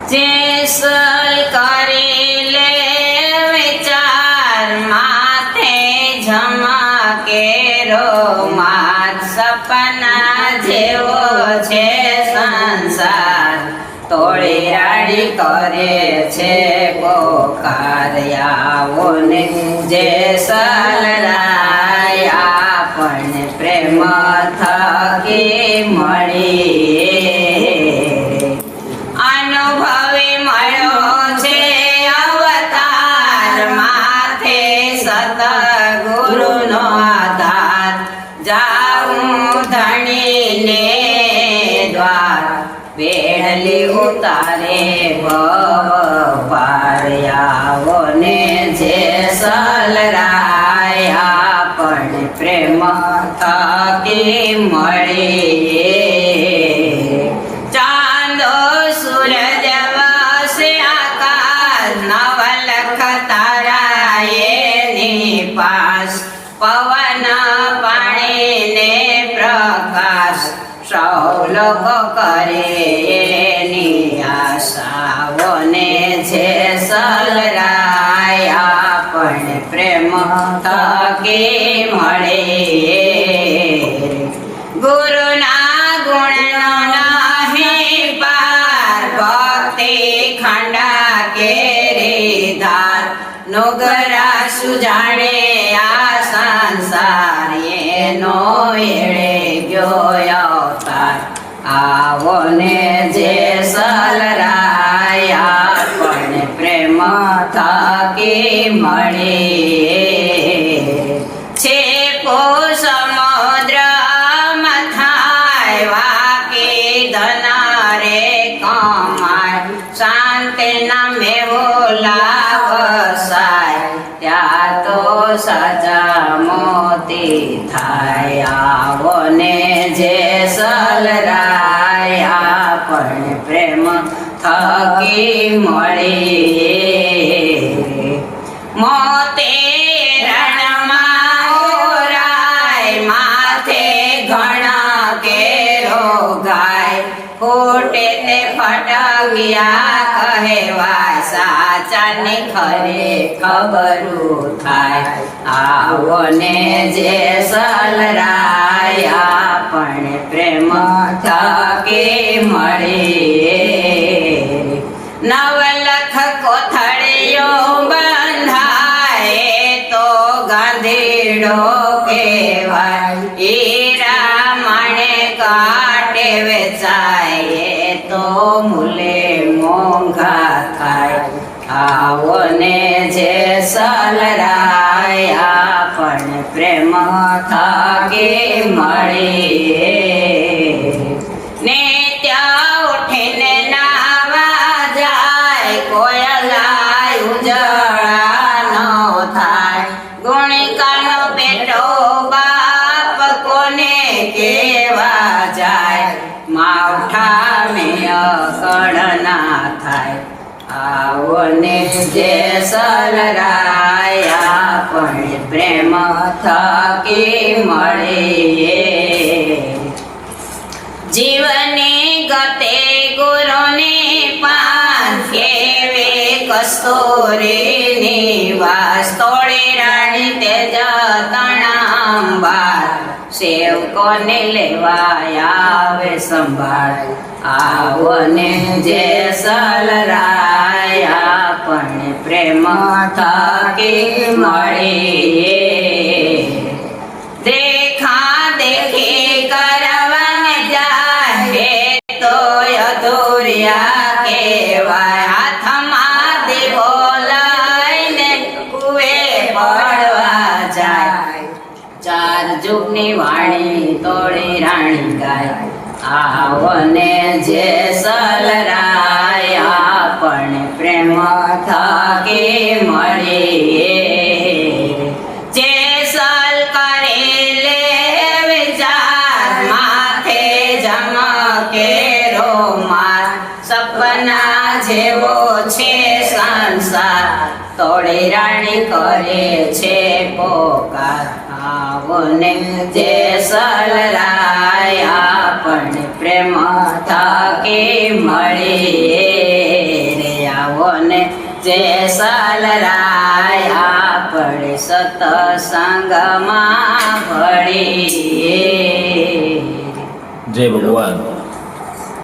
જેસલ કરી લે વિચાર માથે ઝમકે રોમાત સપના જેવો છે સંસાર તોડી રાડી કરે છે પોકાર્યાઓને જેસલ રાયા પણ પ્રેમ થકી મળી અનુભવી મળ્યો છે અવતાર માથે સતગુરુનો આધાર જાઉં ધણીને દ્વાર વેડલી ઉતારે પાર્યાઓને જેસલ રાયા પણ પ્રેમ થકી મળી ચાંદો સૂરજ વસે આકાશ નવલખ તારા એની પાસ પવન પાણીને પ્રકાશ સૌ લોકો કરે એની આશાઓને જેસલ રાયા પણ પ્રેમ થકી મળે ગુરુના ગુણનો નહીં પાર ભક્તિ ખંડા કેરી ધાર નુગરા સુજાણે આ સંસાર એનો એળે ગયો અવતાર આવો ને જેસલ રાયા પણ પ્રેમ થકી મળે છે પો સમુદ્ર મથાય વાકી ધનારે કમાય શાંતિ નામે વસાય ત્યાં તો સજા મોતી થાય આવો ને જેસલ રાયા પણ પ્રેમ થકી મળી મોતે રણમાં ઓરાય માથે ઘણા કેરો ગાય ખોટે તે ફટક્યા કહેવાય સાચાની ખરે ખબરું થાય આવો ને જેસલ રાયા પણ પ્રેમ થકી મળે નવલખ કોથળીઓ બંધાય તો ગાંધીડો કહેવાય હીરા માણે કાટે વેચાય તો મૂલે મોંઘા થાય આવો ને જેસલ રાયા પણ પ્રેમ થકી મળે ને ત્યાં ઉઠીને નાવા જાય કોયલાય ઉજળા ન થાય ગુણિકાનો બેટો બાપ કોને કેવા જાય માવઠા મેય કળના થાય આવો ને જેસલ રાયા પણ પ્રેમ થકી મળે જીવની ગતે ગુરુની પાન કેવે કસ્તુરીની વાસ તોડી રાણી તેજ તણાંબાર સેવકોને લેવાય આવે સંભાળ આવો ને જેસલ રાયા પણ પ્રેમ થકી મળે દેખા દેખી કરવાને જાય તો અધૂરિયા કહેવાય હાથમાં દીવો લઈને કુએ પડવા જાય ચાર જુગની વાણી તોડી રાણી ગાય આવો ને જેસલ રાયા પણ પ્રેમ થકી મળે જેસલ કરી લે વિચાર માથે ઝમકે રોમાર સપના જેવો છે સંસાર તોડી રાણી કરે છે પોકાર આવો ને જેસલ રાયા પણ પ્રેમ થકી મળે મને જેસલરાય આપણે સતસંગમાં ભળીએ. જય ભગવાન.